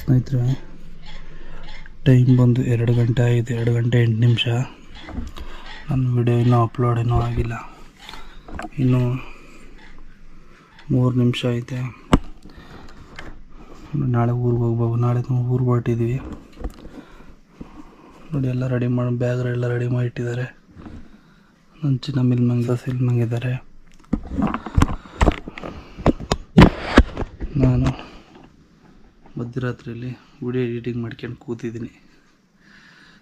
ಸ್ನೇಹಿತರೆ, ಟೈಮ್ ಬಂದು 2 ಗಂಟೆ ಆಗಿದೆ. 2 ಗಂಟೆ 8 ನಿಮಿಷ. ನನ್ನ ವಿಡಿಯೋ ಇನ್ನೂ ಅಪ್ಲೋಡ್ ಏನೂ ಆಗಿಲ್ಲ. ಇನ್ನೂ 3 ನಿಮಿಷ ಐತೆ. ನಾಳೆ ಊರಿಗೆ ಹೋಗ್ಬೇಕು. ನಾಳೆ ಊರಿಗೆ ಹೊರಟಿದ್ದೀವಿ ನೋಡಿ. ಎಲ್ಲ ರೆಡಿ ಮಾಡಿ, ಬ್ಯಾಗ್ ಎಲ್ಲ ರೆಡಿ ಮಾಡಿ ಇಟ್ಟಿದ್ದಾರೆ. ನನ್ನ ಚಿನ್ನ ಮಿಲ್ಮಂಗಿದ್ದಾರೆ. ನಾನು ಮಧ್ಯರಾತ್ರಿಯಲ್ಲಿ ವಿಡಿಯೋ ಎಡಿಟಿಂಗ್ ಮಾಡ್ಕೊಂಡು ಕೂತಿದ್ದೀನಿ.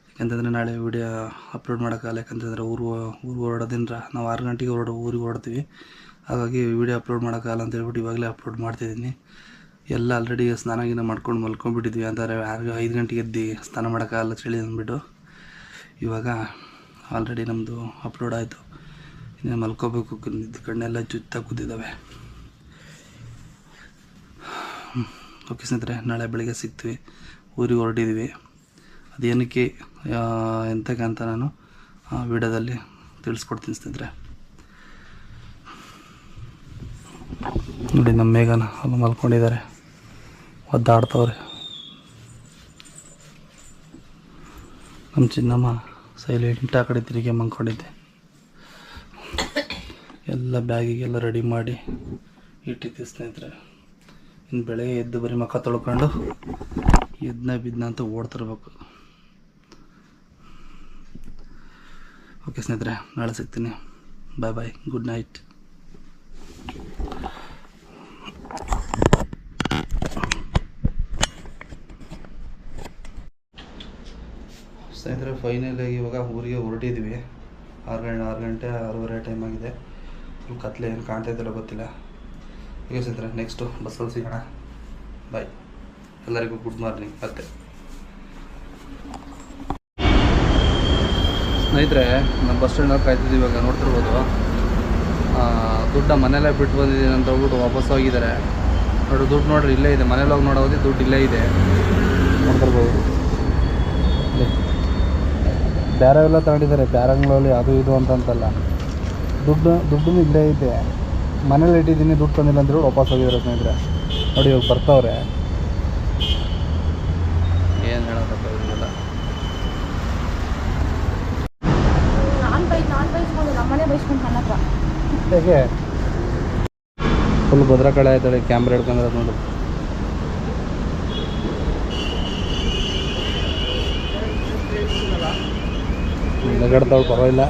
ಯಾಕಂತಂದರೆ ನಾಳೆ ವಿಡಿಯೋ ಅಪ್ಲೋಡ್ ಮಾಡೋಕ್ಕಾಗಲ್ಲ. ಯಾಕಂತಂದರೆ ಊರಿಗೆ ಹೊರಡೋದ್ರಿಂದ ನಾವು 6 ಗಂಟೆಗೆ ಊರಿಗೆ ಹೊರಡ್ತೀವಿ. ಹಾಗಾಗಿ ವಿಡಿಯೋ ಅಪ್ಲೋಡ್ ಮಾಡೋಕ್ಕಾಗಲ್ಲ ಅಂತ ಹೇಳ್ಬಿಟ್ಟು ಇವಾಗಲೇ ಅಪ್ಲೋಡ್ ಮಾಡ್ತಿದ್ದೀನಿ. ಎಲ್ಲ ಆಲ್ರೆಡಿ ಸ್ನಾನ ಮಾಡ್ಕೊಂಡು ಮಲ್ಕೊಂಡ್ಬಿಟ್ಟಿದ್ವಿ. ಅಂದರೆ 5 ಗಂಟೆಗೆ ಎದ್ದು ಸ್ನಾನ ಮಾಡೋಕ್ಕಾಗಲ್ಲ ಚಳಿ ಅಂದ್ಬಿಟ್ಟು ಇವಾಗ ಆಲ್ರೆಡಿ ನಮ್ಮದು ಅಪ್ಲೋಡ್ ಆಯಿತು. ಇನ್ನೇ ಮಲ್ಕೋಬೇಕು. ಕಣ್ಣೆಲ್ಲ ಚುತ್ತಾ ಕೂತಿದ್ದಾವೆ. ಓಕೆ ಸ್ನೇಹಿತರೆ, ನಾಳೆ ಬೆಳಿಗ್ಗೆ ಸಿಗ್ತೀವಿ. ಊರಿಗೆ ಹೊರಟಿದ್ದೀವಿ. ಅದೇನಕ್ಕೆ ಎಂತಕ್ಕೆ ಅಂತ ನಾನು ವಿಡಿಯೋದಲ್ಲಿ ತಿಳಿಸ್ಕೊಡ್ತೀನಿ ಸ್ನೇಹಿತರೆ. ನೋಡಿ, ನಮ್ಮ ಮೇಘನ ಅಲ್ಲಿ ಮಲ್ಕೊಂಡಿದ್ದಾರೆ, ಒದ್ದಾಡ್ತವ್ರೆ. ನಮ್ಮ ಚಿನ್ನಮ್ಮ ಸೈಲೆಂಟ್ ಆ ಕಡೆ ತಿರುಗಿ ಮಲ್ಕೊಂಡಿದ್ದೆ. ಎಲ್ಲ ಬ್ಯಾಗಿಗೆಲ್ಲ ರೆಡಿ ಮಾಡಿ ಇಟ್ಟಿದ್ದೆ ಸ್ನೇಹಿತರೆ. ಇನ್ನು ಬೆಳಗ್ಗೆ ಎದ್ದು ಬರೀ ಮುಖ ತೊಳ್ಕೊಂಡು ಬಿದ್ನ ಅಂತ ಓಡ್ತಿರ್ಬೇಕು. ಓಕೆ ಸ್ನೇಹಿತರೆ, ನಾಳೆ ಸಿಗ್ತೀನಿ. ಬಾಯ್, ಗುಡ್ ನೈಟ್. ಸ್ನೇಹಿತರೆ, ಫೈನಲಾಗಿ ಇವಾಗ ಊರಿಗೆ ಹೊರಟಿದ್ವಿ. 6 ಗಂಟೆ 6:30 ಟೈಮ್ ಆಗಿದೆ. ಫುಲ್ ಕತ್ಲೆ, ಏನು ಕಾಣ್ತಾ ಇದ್ದಾರೋ ಗೊತ್ತಿಲ್ಲ. ಈಗ ಸ್ನೇಹಿತರೆ, ನೆಕ್ಸ್ಟು ಬಸ್ಸಲ್ಲಿ ಸಿಗೋಣ. ಬಾಯ್. ಎಲ್ಲರಿಗೂ ಗುಡ್ ಮಾರ್ನಿಂಗ್. ಮತ್ತೆ ಸ್ನೇಹಿತರೆ, ನಮ್ಮ ಬಸ್ ಸ್ಟ್ಯಾಂಡಲ್ಲಿ ಕಾಯ್ತಿದ್ದೀವಿ. ಇವಾಗ ನೋಡ್ತಿರ್ಬೋದು, ದುಡ್ಡು ಮನೆಯಲ್ಲೇ ಬಿಟ್ಟು ಬಂದಿದ್ದೀನಿ ಅಂತ ಹೋಗ್ಬಿಟ್ಟು ವಾಪಸ್ ಹೋಗಿದ್ದಾರೆ. ನೋಡಿ, ದುಡ್ಡು ನೋಡ್ರಿ ಇಲ್ಲೇ ಇದೆ. ಮನೇಲಿ ಹೋಗಿ ನೋಡೋದು ದುಡ್ಡು ಇಲ್ಲೇ ಇದೆ, ನೋಡ್ತಿರ್ಬೋದು. ಬೇರೆ ಎಲ್ಲ ತಗೊಂಡಿದ್ದಾರೆ, ಬ್ಯಾರಂಗ್ಳಲ್ಲಿ ಅದು ಇದು ಅಂತಲ್ಲ. ದುಡ್ಡು ಇಲ್ಲೇ ಇದೆ. ಮನೇಲಿ ಇಟ್ಟಿದ್ದೀನಿ, ದುಡ್ಡು ತಂದಿಲ್ಲ ಅಂತ ಹೇಳಿ ವಾಪಸ್ ಹೋಗಿದ್ದಾರೆ ಸ್ನೇಹಿತರೆ. ನೋಡಿ, ಇವಾಗ ಬರ್ತಾವ್ರೆ. ಏನು ಹೇಳೋದಪ್ಪ ಇವರಿಗೆಲ್ಲ. ಹೇಗೆ ಫುಲ್ ಭದ್ರ ಕಳೆ ಆಯ್ತಾಳೆ. ಕ್ಯಾಮ್ರಾ ಹಿಡ್ಕೊಂಡ್ರೆ ನೋಡು. ನಗಾಡ್ತಾವಳು, ಪರವಾಗಿಲ್ಲ.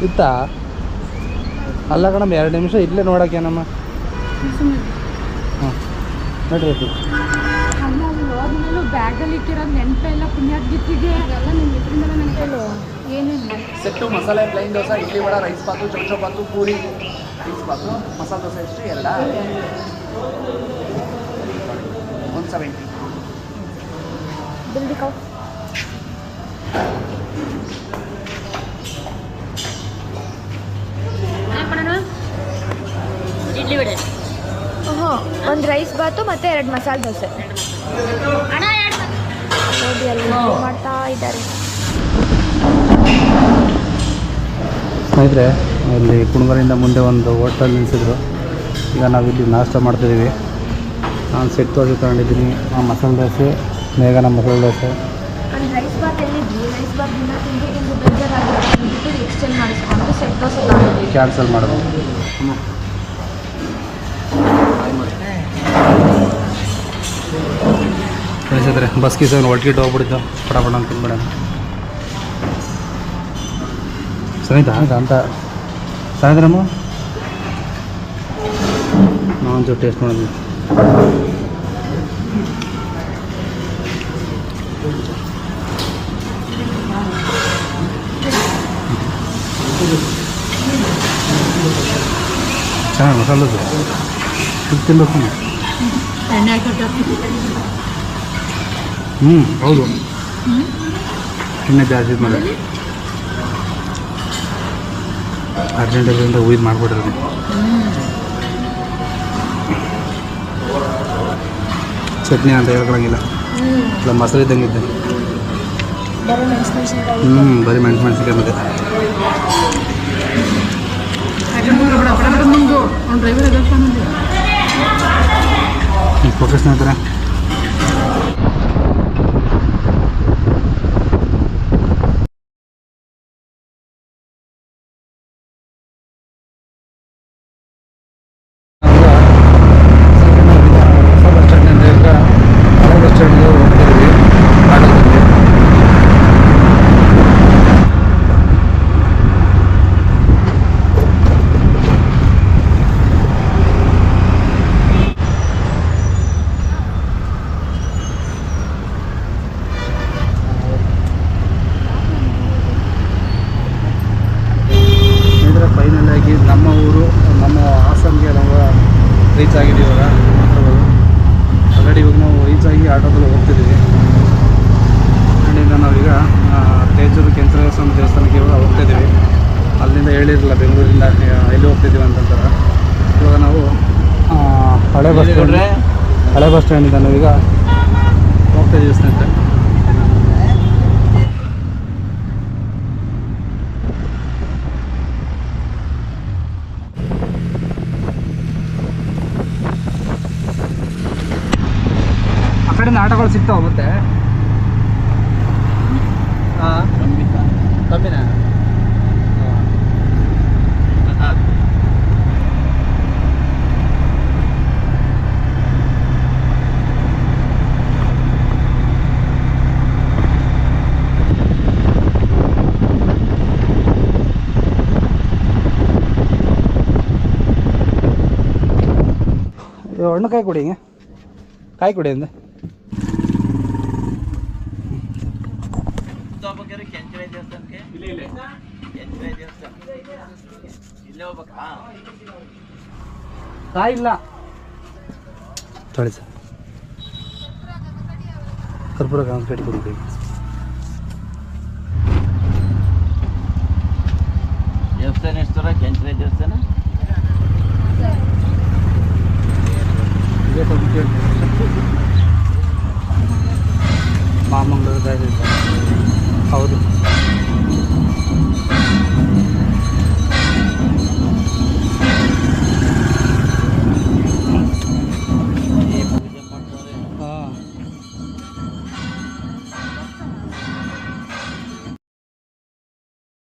ಇತ್ತ ಅಲ್ಲ ಕಣಮ್ಮ, 2 ನಿಮಿಷ ಇಲ್ಲೇ ನೋಡೋಕ್ಕೇನಮ್ಮ. ಹಾಂ ನೋಡ್ರಿ, ಬ್ಯಾಗಲ್ಲಿ ಇಟ್ಟಿರೋದು ನೆನಪೆಲ್ಲ ಪುಣ್ಯಾತ್ಗಿತ್ತಿಗೆ ಎಲ್ಲ ನಿಮ್ಮ ಇದರಿಂದ ನೆನಪೆಲ್ಲ ಏನೇನು ಸೆಟ್ಟು ಮಸಾಲೆ ಪ್ಲೈನ್ ದೋಸೆ, ಇಡ್ಲಿ ವಡ, ರೈಸ್ ಬಾತು, ಚೊಚ್ಚೋ ಬಾತು, ಪೂರಿ, ರೈಸ್ ಬಾತು, ಮಸಾಲೆ ದೋಸೆ ಎಷ್ಟು? 170 ಬಿಲ್ ದಿಕ್ಕಾವ್. ಇಡ್ಲಿ ವಡೆ, ಒಂದು ರೈಸ್ ಬಾತು ಮತ್ತು 2 ಮಸಾಲೆ ದೋಸೆ. ನೋಡಿ, ಅಲ್ಲಿ ಮಾಡ್ತಾ ಇದ್ದಾರೆ ಸ್ನೇಹಿತರೆ. ಇಲ್ಲಿ ಕುಣಗಲಿಂದ ಮುಂದೆ ಒಂದು ಹೋಟೆಲ್ ನಿಲ್ಲಿಸಿದ್ರು. ಈಗ ನಾವಿಲ್ಲಿ ನಾಷ್ಟ ಮಾಡ್ತಿದ್ದೀವಿ. ನಾನು ಸೆಟ್ ದೋಸೆ ತಗೊಂಡಿದ್ದೀನಿ, ಮಸಾಲೆ ದೋಸೆ, ಮೇಘನ ಮಸಾಲೆ ದೋಸೆ. ಒಂದು ರೈಸ್ ಬಾತ್ ಎಲ್ಲಿದ್ವಿ, ರೈಸ್ ಬಾತ್ ದಿನ ತಿಂದು ಬೇಜಾರಾಗಿಬಿಟ್ಟು ಎಕ್ಸ್ಚೇಂಜ್ ಮಾಡಿಸ್ಕೊಂಡು ಸೆಟ್ ದೋಸೆ ತಗೊಂಡಿದ್ದೀವಿ. ಕ್ಯಾನ್ಸಲ್ ಮಾಡೋದು. ಕಳಿಸಿದ್ರೆ ಬಸ್ ಗೀಸ ಒಟ್ಟಿಗೆ ಹೋಗ್ಬಿಡ್ತು. ಪಡಪಡ ಅಂತ ತಿನ್ಬೇಡ ಸರಿತಾ ಅಂತ ಸಾಯಂದ್ರಮ್ಮ. ನಾವು ಒಂಚೂರು ಟೇಸ್ಟ್ ಮಾಡೋದು. ಚೆನ್ನಾಗಿ ಮಸಾಲೆ ದೋಸೆ ತಿನ್ಬೇಕು. ಹೌದು, ಎಣ್ಣೆ ಜಾಸ್ತಿ ಮೇಲೆ ಅರ್ಜೆಂಟಿಂದ ಉಯ್ದು ಮಾಡಿಬಿಡ್ರಿ. ಚಟ್ನಿ ಅಂತ ಹೇಳ್ಕೊಳಂಗಿಲ್ಲ, ಇಲ್ಲ ಮಸಾಲೆ ಇದ್ದಂಗೆ ಇದ್ದೆ. ಬರೀ ಮೆಣಸಿನ್ಕಾಯಿ ಮತ್ತೆ ड्राइवर ಓಕೆ ಸ್ನೇಹಿತರೆ, ಹೊಸ ಬಸ್ ಸ್ಟ್ಯಾಂಡಿಂದ ಈಗ ಹಳೆ ಬಸ್ ಸ್ಟ್ಯಾಂಡ್ಗೆ ಹೋಗ್ತಿದ್ದೀವಿ ಆಟೋದಲ್ಲಿ. ಫೈನಲ್ ಆಗಿ ನಮ್ಮ ಊರು, ನಮ್ಮ ಹಾಸನ್ಗೆ ನಾವು ರೀಚ್ ಆಗಿದ್ದೀವಿ. ಇವಾಗ ಆಲ್ರೆಡಿ ಇವಾಗ ನಾವು ರೀಚ್ ಆಗಿ ಆಟೋದಲ್ಲಿ ಹೋಗ್ತಿದ್ದೀವಿ. ಅಲ್ಲಿಂದ ನಾವೀಗ ತೇಜೂರು ಕೆಂಚರಾಯ ಸ್ವಾಮಿ ದೇವಸ್ಥಾನಕ್ಕೆ ಇವಾಗ ಹೋಗ್ತಾಯಿದ್ದೀವಿ. ಅಲ್ಲಿಂದ ಹೇಳಿರಲಿಲ್ಲ ಬೆಂಗಳೂರಿಂದ ಎಲ್ಲಿ ಹೋಗ್ತಿದ್ದೀವಿ ಅಂತಂತಾರೆ. ಇವಾಗ ನಾವು ಹಳೆ ಬಸ್ ಸ್ಟ್ಯಾಂಡಿಂದ ನಾವೀಗ ಹೋಗ್ತಾಯಿದ್ದೀವಿ ಸ್ನೇಹಿತರೆ. ಆ ಕಡೆಯಿಂದ ಆಟೋಗಳು ಸಿಗ್ತಾವೆ ಮತ್ತೆ. ಹಾಂ ಕಮ್ಮಿನ ಹಣ್ಣು ಕಾಯಿ ಕೊಡಿ, ಹಿಂಗೆ ಕಾಯಿ ಕೊಡಿ ಅಂದೆ. ಕಾಯಿ ಇಲ್ಲ ತೊಳಿ ಸರ್, ಕರ್ಪೂರ ಕಾಂಕ್ರೀಟ್ ಕೊಡಿ. ದೇವಸ್ಥಾನ ಎಷ್ಟು ಕೆಂಚರಾಯ ದೇವಸ್ಥಾನ ಮಾಮಂಗಳೂರು ಹೌದು.